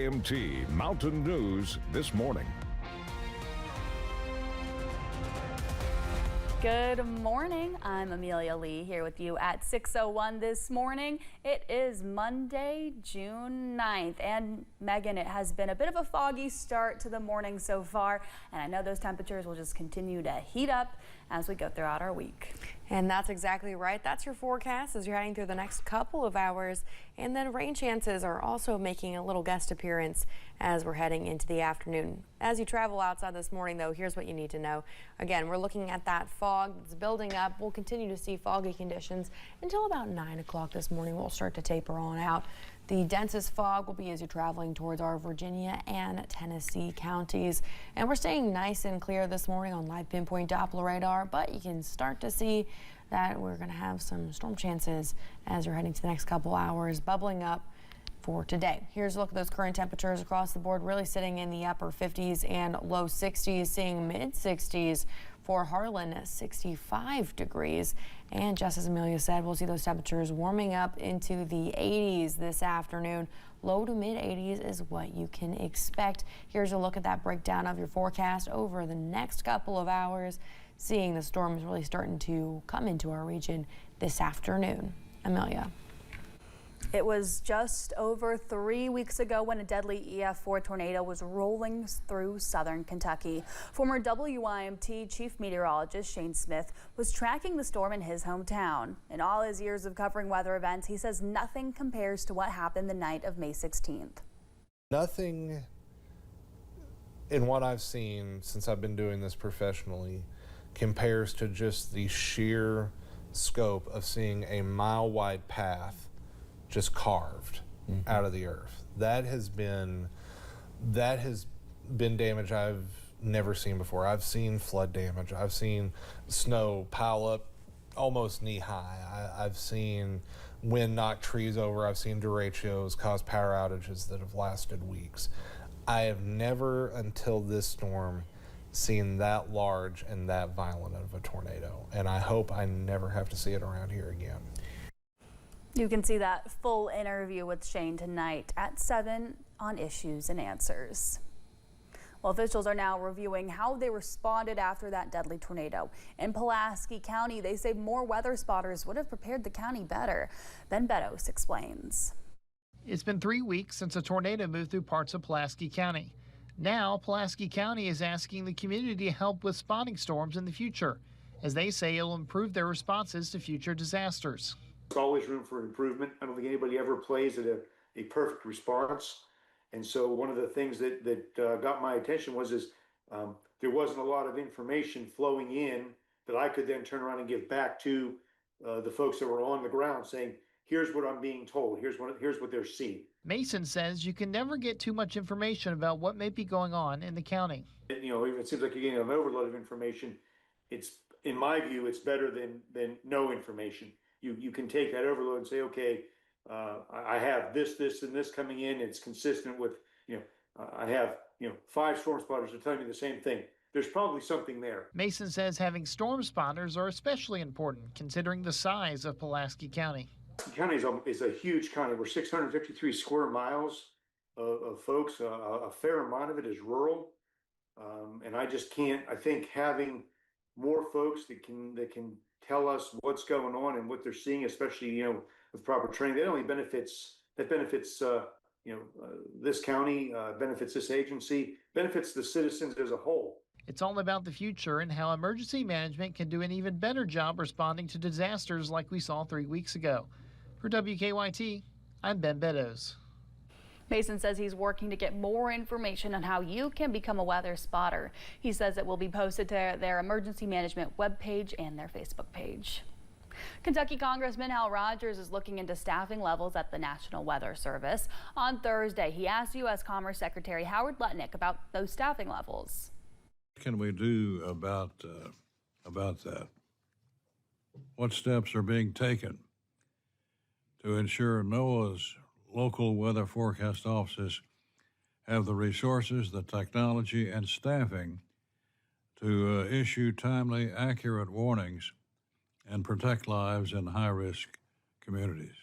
WYMT Mountain News this morning. Good morning. I'm Amelia Lee here with you at 6:01 this morning. It is Monday, June 9th. And Megan, it has been a bit of a foggy start to the morning so far. And I know those temperatures will just continue to heat up as we go throughout our week. And that's exactly right. That's your forecast as you're heading through the next couple of hours. And then rain chances are also making a little guest appearance as we're heading into the afternoon. As you travel outside this morning, though, here's what you need to know. Again, we're looking at that fog that's building up. We'll continue to see foggy conditions until about 9 o'clock this morning. We'll start to taper on out. The densest fog will be as you're traveling towards our Virginia and Tennessee counties. And we're staying nice and clear this morning on live pinpoint Doppler radar, but you can start to see that we're going to have some storm chances as you're heading to the next couple hours bubbling up for today. Here's a look at those current temperatures across the board, really sitting in the upper 50s and low 60s, seeing mid 60s for Harlan, 65 degrees. And just as Amelia said, we'll see those temperatures warming up into the 80s this afternoon. Low to mid 80s is what you can expect. Here's a look at that breakdown of your forecast over the next couple of hours, seeing the storms really starting to come into our region this afternoon. Amelia. It was just over 3 weeks ago when a deadly EF4 tornado was rolling through southern Kentucky. Former WYMT Chief Meteorologist Shane Smith was tracking the storm in his hometown. In all his years of covering weather events, he says nothing compares to what happened the night of May 16th. Nothing in what I've seen since I've been doing this professionally compares to just the sheer scope of seeing a mile-wide path just carved out of the earth. That has been damage I've never seen before. I've seen flood damage. I've seen snow pile up almost knee high. I've seen wind knock trees over. I've seen derechos cause power outages that have lasted weeks. I have never until this storm seen that large and that violent of a tornado, and I hope I never have to see it around here again. You can see that full interview with Shane tonight at 7 on Issues and Answers. Well, officials are now reviewing how they responded after that deadly tornado. In Pulaski County, they say more weather spotters would have prepared the county better. Ben Beddoes explains. It's been 3 weeks since a tornado moved through parts of Pulaski County. Now, Pulaski County is asking the community to help with spotting storms in the future, as they say it'll improve their responses to future disasters. There's always room for improvement. I don't think anybody ever plays at a perfect response. And so one of the things that got my attention was there wasn't a lot of information flowing in that I could then turn around and give back to the folks that were on the ground saying, here's what I'm being told, here's what they're seeing. Mason says you can never get too much information about what may be going on in the county. You know, even it seems like you're getting an overload of information. It's, in my view, it's better than no information. You can take that overload and say, okay, I have this, and this coming in. It's consistent with, I have, 5 storm spotters are telling me the same thing. There's probably something there. Mason says having storm spotters are especially important considering the size of Pulaski County. The county is a huge county. We're 653 square miles of folks. A fair amount of it is rural. And I just can't, I think having more folks that can tell us what's going on and what they're seeing, especially, with proper training, that benefits this county, benefits this agency, benefits the citizens as a whole. It's all about the future and how emergency management can do an even better job responding to disasters like we saw 3 weeks ago. For WKYT, I'm Ben Beddoes. Mason says he's working to get more information on how you can become a weather spotter. He says it will be posted to their emergency management webpage and their Facebook page. Kentucky Congressman Hal Rogers is looking into staffing levels at the National Weather Service. On Thursday, he asked U.S. Commerce Secretary Howard Lutnick about those staffing levels. What can we do about that? What steps are being taken to ensure NOAA's local weather forecast offices have the resources, the technology, and staffing to issue timely, accurate warnings and protect lives in high-risk communities?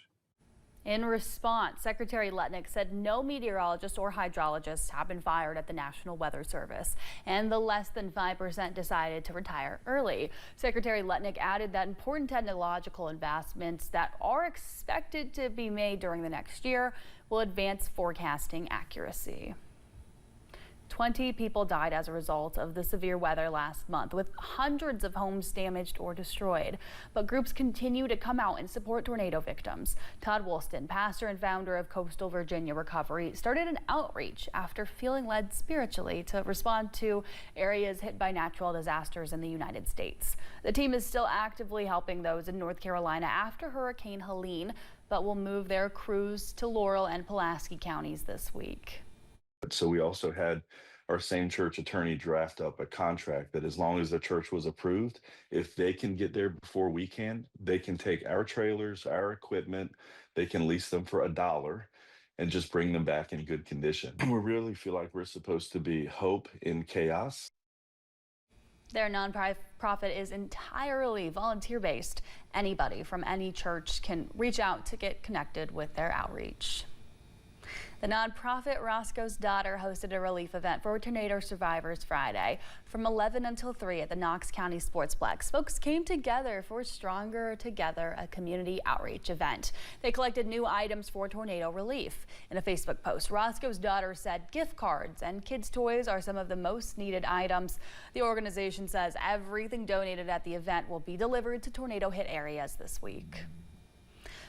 In response, Secretary Letnick said no meteorologists or hydrologists have been fired at the National Weather Service, and the less than 5% decided to retire early. Secretary Letnick added that important technological investments that are expected to be made during the next year will advance forecasting accuracy. 20 people died as a result of the severe weather last month, with hundreds of homes damaged or destroyed. But groups continue to come out and support tornado victims. Todd Woolston, pastor and founder of Coastal Virginia Recovery, started an outreach after feeling led spiritually to respond to areas hit by natural disasters in the United States. The team is still actively helping those in North Carolina after Hurricane Helene, but will move their crews to Laurel and Pulaski counties this week. So we also had our same church attorney draft up a contract that as long as the church was approved, if they can get there before we can, they can take our trailers, our equipment, they can lease them for $1 and just bring them back in good condition. We really feel like we're supposed to be hope in chaos. Their nonprofit is entirely volunteer-based. Anybody from any church can reach out to get connected with their outreach. The nonprofit Roscoe's Daughter hosted a relief event for tornado survivors Friday. From 11 until 3 at the Knox County Sportsplex, folks came together for Stronger Together, a community outreach event. They collected new items for tornado relief. In a Facebook post, Roscoe's Daughter said gift cards and kids' toys are some of the most needed items. The organization says everything donated at the event will be delivered to tornado-hit areas this week.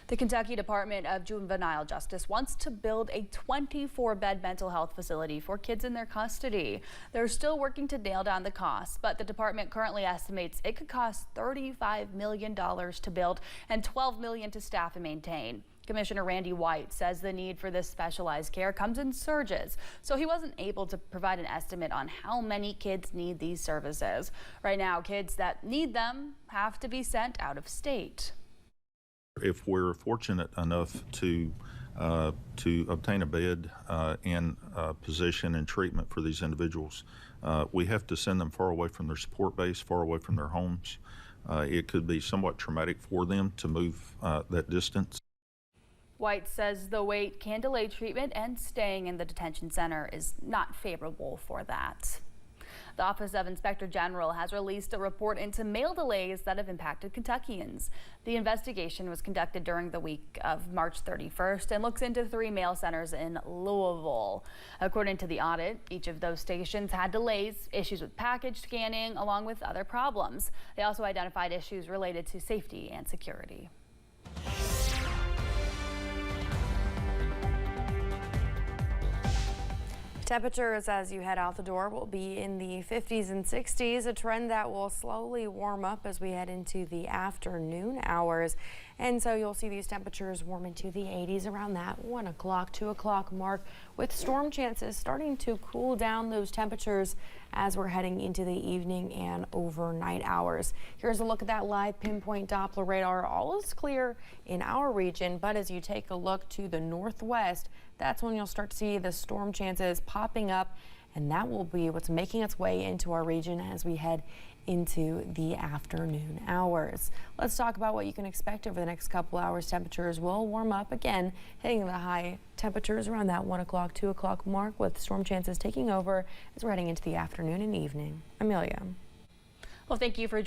The Kentucky Department of Juvenile Justice wants to build a 24-bed mental health facility for kids in their custody. They're still working to nail down the cost, but the department currently estimates it could cost $35 million to build and $12 million to staff and maintain. Commissioner Randy White says the need for this specialized care comes in surges, so he wasn't able to provide an estimate on how many kids need these services. Right now, kids that need them have to be sent out of state. If we're fortunate enough to obtain a bed and position and treatment for these individuals, we have to send them far away from their support base, far away from their homes. It could be somewhat traumatic for them to move that distance. White says the wait can delay treatment, and staying in the detention center is not favorable for that. The Office of Inspector General has released a report into mail delays that have impacted Kentuckians. The investigation was conducted during the week of March 31st and looks into 3 mail centers in Louisville. According to the audit, each of those stations had delays, issues with package scanning, along with other problems. They also identified issues related to safety and security. Temperatures as you head out the door will be in the 50s and 60s, a trend that will slowly warm up as we head into the afternoon hours. And so you'll see these temperatures warm into the 80s around that 1 o'clock, 2 o'clock mark, with storm chances starting to cool down those temperatures as we're heading into the evening and overnight hours. Here's a look at that live pinpoint Doppler radar. All is clear in our region, but as you take a look to the northwest, that's when you'll start to see the storm chances popping up, and that will be what's making its way into our region as we head into the afternoon hours. Let's talk about what you can expect over the next couple hours. Temperatures will warm up again, hitting the high temperatures around that 1 o'clock, 2 o'clock mark, with storm chances taking over as we're heading into the afternoon and evening. Amelia. Well, thank you for joining.